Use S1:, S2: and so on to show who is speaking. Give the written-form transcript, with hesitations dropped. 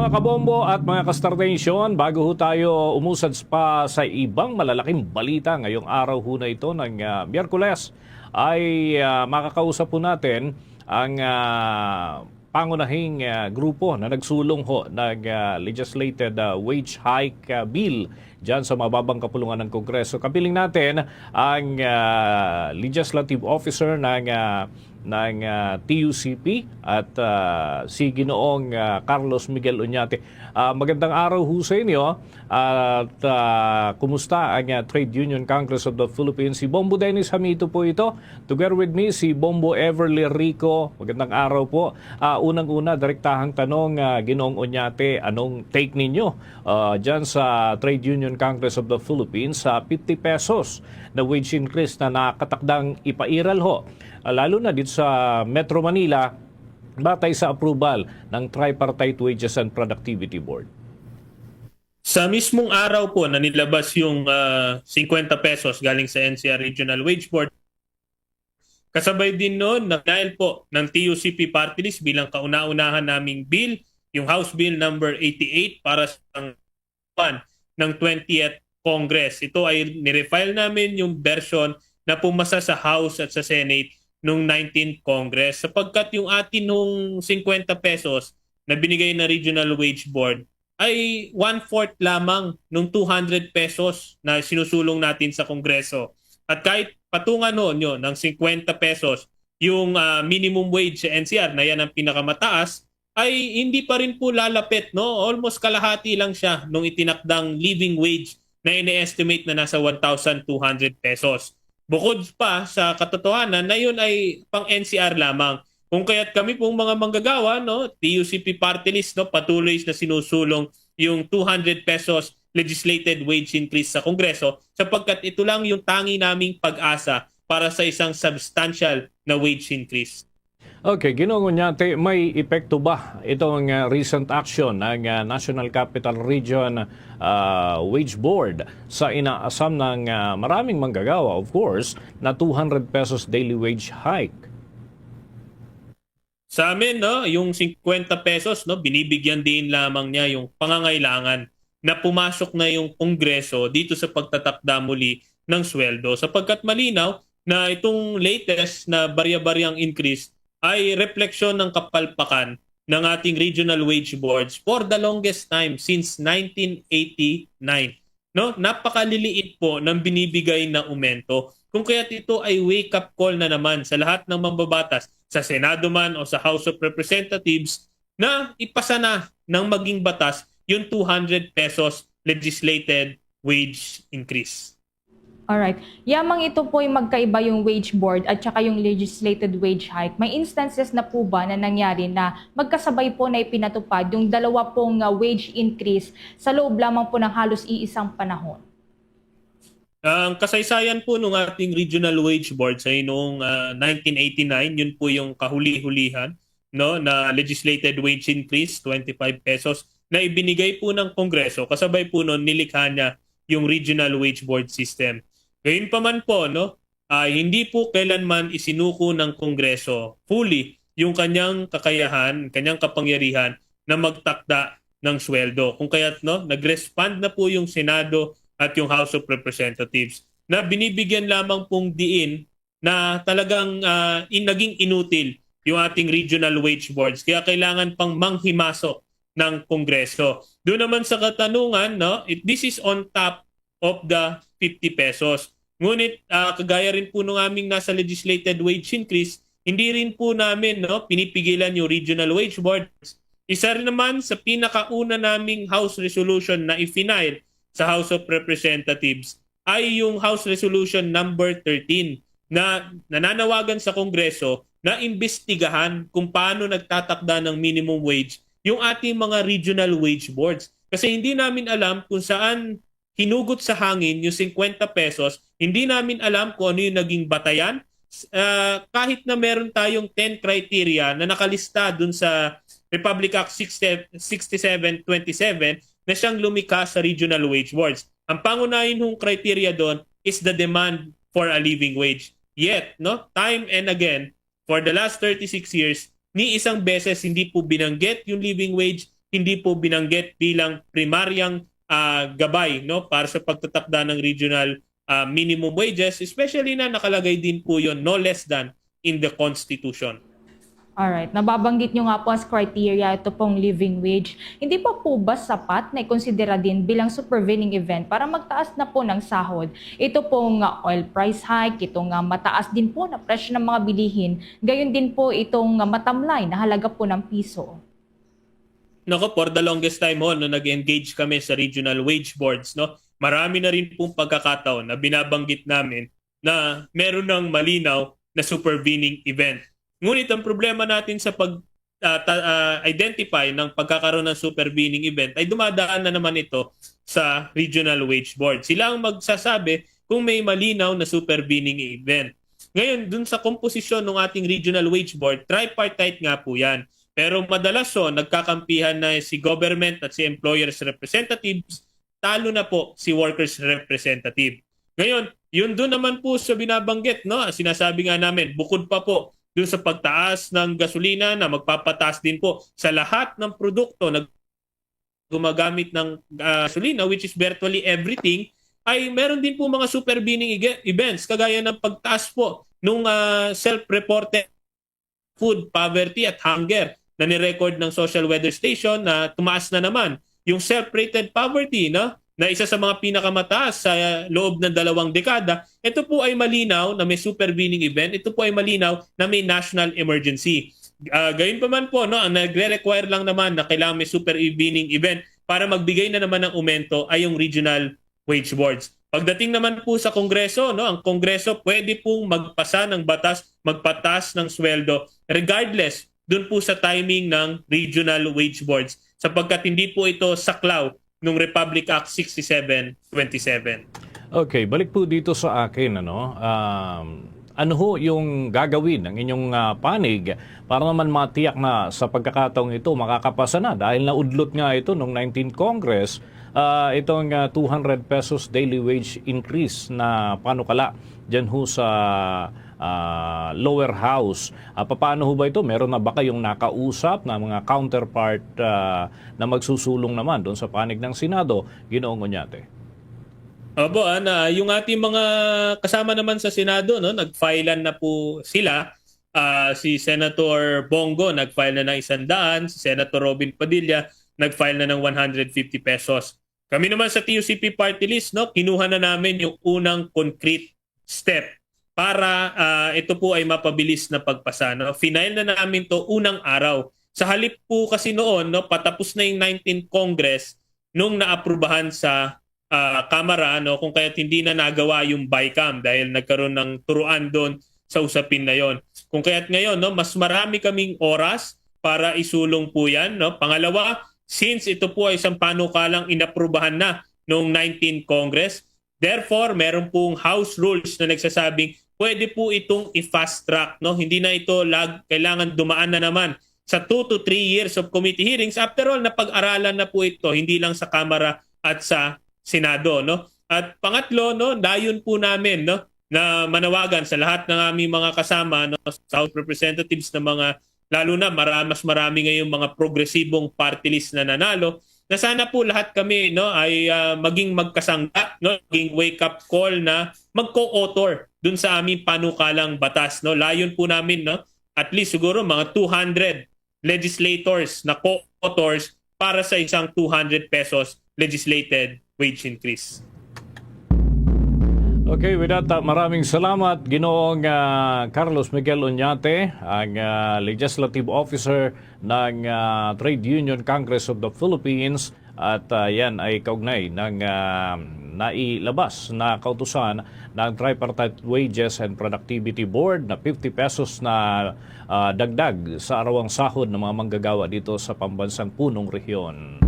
S1: Mga kabombo at mga ka-Star bago ho tayo umusad pa sa ibang malalaking balita ngayong araw ho na ito ng Miyerkules, ay makakausap po natin ang pangunahing grupo na nagsulong ho ng legislated wage hike bill dyan sa mababang kapulungan ng Kongreso. Kapiling natin ang legislative officer ng TUCP at si Ginoong Carlos Miguel Oñate. Magandang araw ho sa inyo at kumusta ang Trade Union Congress of the Philippines? Si Bombo Dennis Hamito po ito. Together with me, si Bombo Everly Rico. Magandang araw po. Unang-una, direktahang tanong, Ginoong Oñate, anong take ninyo dyan sa Trade Union Congress of the Philippines sa 50 pesos na wage increase na nakatakdang ipairal ho? Lalo na dito sa Metro Manila, batay sa approval ng Tripartite Wages and Productivity Board.
S2: Sa mismong araw po na nilabas yung 50 pesos galing sa NCR Regional Wage Board, kasabay din noon, dahil po ng TUCP Party List bilang kauna-unahan naming bill, yung House Bill number 88 para sa ng 20th Congress. Ito ay nirefile namin yung version na pumasa sa House at sa Senate noong 19th Congress, sapagkat yung atin nung 50 pesos na binigay na Regional Wage Board ay 1/4 lamang nung 200 pesos na sinusulong natin sa Kongreso. At kahit patungan noon yun ng 50 pesos yung minimum wage sa NCR na yan ang pinakamataas, ay hindi pa rin po lalapit, no? Almost kalahati lang siya nung itinakdang living wage na ine-estimate na nasa 1,200 pesos. Bukod pa sa katotohanan na yun ay pang NCR lamang. Kung kaya't kami pong mga manggagawa, no, TUCP Party List, no, patuloy na sinusulong yung 200 pesos legislated wage increase sa Kongreso, sapagkat ito lang yung tangi naming pag-asa para sa isang substantial na wage increase.
S1: Okay, Ginoong Oñate, may epekto ba itong recent action ng National Capital Region Wage Board sa inaasam ng maraming manggagawa, of course, na 200 pesos daily wage hike?
S2: Sa amin, no, yung 50 pesos, no, binibigyan din lamang niya yung pangangailangan na pumasok na yung Kongreso dito sa pagtatakda muli ng sweldo, sapagkat malinaw na itong latest na barya-baryang increase ay refleksyon ng kapalpakan ng ating regional wage boards for the longest time since 1989. No, napakaliliit po ng binibigay na aumento. Kung kaya't ito ay wake-up call na naman sa lahat ng mambabatas sa Senado man o sa House of Representatives na ipasa na ng maging batas yung 200 pesos legislated wage increase.
S3: Alright. Yamang ito po yung magkaiba yung wage board at saka yung legislated wage hike. May instances na po ba na nangyari na magkasabay po na ipinatupad yung dalawa pong wage increase sa loob lamang po ng halos iisang panahon?
S2: Ang kasaysayan po ng ating regional wage board ay noong 1989, yun po yung kahuli-hulihan, no, na legislated wage increase, 25 pesos, na ibinigay po ng Kongreso. Kasabay po noon, nilikha niya yung regional wage board system. Gayunpaman po, no, hindi po kailanman isinuko ng Kongreso fully yung kanyang kakayahan, kanyang kapangyarihan na magtakda ng sweldo. Kung kaya't, no, nag-respond na po yung Senado at yung House of Representatives na binibigyan lamang pong diin na talagang naging inutil yung ating regional wage boards. Kaya kailangan pang manghimasok ng Kongreso. Doon naman sa katanungan, no, this is on top of the 50 pesos. Ngunit kagaya rin po nung aming nasa legislated wage increase, hindi rin po namin, no, pinipigilan yung regional wage boards. Isa rin naman sa pinakauna naming House resolution na i-file sa House of Representatives ay yung House Resolution number 13 na nananawagan sa Kongreso na imbestigahan kung paano nagtatakda ng minimum wage yung ating mga regional wage boards. Kasi hindi namin alam kung saan hinugot sa hangin yung 50 pesos, hindi namin alam kung ano yung naging batayan. Kahit na meron tayong 10 criteria na nakalista dun sa Republic Act 6727 na siyang lumikha sa regional wage boards. Ang pangunahin hong criteria doon is the demand for a living wage. Yet, no, time and again, for the last 36 years, ni isang beses hindi po binanggit yung living wage, hindi po binanggit bilang primaryang gabay, no, para sa pagtatakda ng regional minimum wages, especially na nakalagay din po yon no less than in the Constitution.
S3: Alright, nababanggit nyo nga po as criteria ito pong living wage. Hindi pa po ba sapat na ikonsidera din bilang supervening event para magtaas na po ng sahod? Ito pong oil price hike, itong mataas din po na presyo ng mga bilihin, gayon din po itong matamlay na halaga po ng piso.
S2: Nako, for the longest time no, nag-engage kami sa regional wage boards, no, marami na rin pong pagkakataon na binabanggit namin na meron ng malinaw na supervening event. Ngunit ang problema natin sa pag-identify ng pagkakaroon ng supervening event ay dumadaan na naman ito sa regional wage board. Sila ang magsasabi kung may malinaw na supervening event. Ngayon, dun sa komposisyon ng ating regional wage board, tripartite nga po yan. Pero madalas nagkakampihan na si government at si employers representatives, talo na po si workers representative. Ngayon, yun doon naman po sa binabanggit, no? Sinasabi nga namin, bukod pa po doon sa pagtaas ng gasolina na magpapataas din po sa lahat ng produkto na gumagamit ng gasolina, which is virtually everything, ay meron din po mga supervening events kagaya ng pagtaas po nung self-reported food poverty at hunger na ni-record ng Social Weather Station na tumaas na naman. Yung self-rated poverty, no, na isa sa mga pinakamataas sa loob ng 2 dekada, ito po ay malinaw na may supervening event, ito po ay malinaw na may national emergency. Gayun pa man po, no, ang nagre-require lang naman na kailangan may supervening event para magbigay na naman ng aumento ay yung regional wage boards. Pagdating naman po sa Kongreso, no, ang Kongreso pwede pong magpasa ng batas, magpataas ng sweldo regardless dun po sa timing ng regional wage boards sapagkat hindi po ito saklaw ng Republic Act 6727.
S1: Okay, balik po dito sa akin. Ano ho yung gagawin ng inyong panig para naman matiyak na sa pagkakataong ito makakapasa na dahil naudlot nga ito noong 19th Congress itong 200 pesos daily wage increase na panukala dyan ho sa lower house. Paano ho ba ito? Meron na ba kayong nakausap na mga counterpart na magsusulong naman doon sa panig ng Senado? Ginoong Oñate.
S2: Opo, yung ating mga kasama naman sa Senado, no, nag-filean na po sila. Si Senator Bongo nag-file na ng 100, si Senator Robin Padilla nag-file na ng 150 pesos. Kami naman sa TUCP Party List, no, kinuha na namin yung unang concrete step para ito po ay mapabilis na pagpasa. No? Final na namin to unang araw. Sa halip po kasi noon, no, patapos na yung 19th Congress nung naaprubahan sa Kamara, no, kung kaya't hindi na nagawa yung BICAM dahil nagkaroon ng turuan doon sa usapin na yon. Kung kaya't ngayon, no, mas marami kaming oras para isulong po yan. No? Pangalawa, since ito po ay isang panukalang inaprubahan na noong 19th Congress, therefore, meron pong House rules na nagsasabing pwede po itong i-fast track. No? Hindi na ito kailangan dumaan na naman sa 2 to 3 years of committee hearings. After all, napag-aralan na po ito, hindi lang sa Kamara at sa Senado. No? At pangatlo, no, dayon po namin, no, na manawagan sa lahat ng aming mga kasama, no, sa House Representatives na mga, lalo na mas marami ngayong mga progresibong party list na nanalo, na sana po lahat kami, no, ay maging magkasangga, no, maging wake-up call na mag-co-author dun sa aming panukalang batas. No. Layon po namin, no, at least siguro mga 200 legislators na co-authors para sa isang 200 pesos legislated wage increase.
S1: Okay, with that, maraming salamat Ginoong Carlos Miguel Oñate, ang Legislative Officer ng Trade Union Congress of the Philippines, at yan ay kaugnay ng nailabas na kautusan ng Tripartite Wages and Productivity Board na 50 pesos na dagdag sa arawang sahod ng mga manggagawa dito sa pambansang punong rehiyon.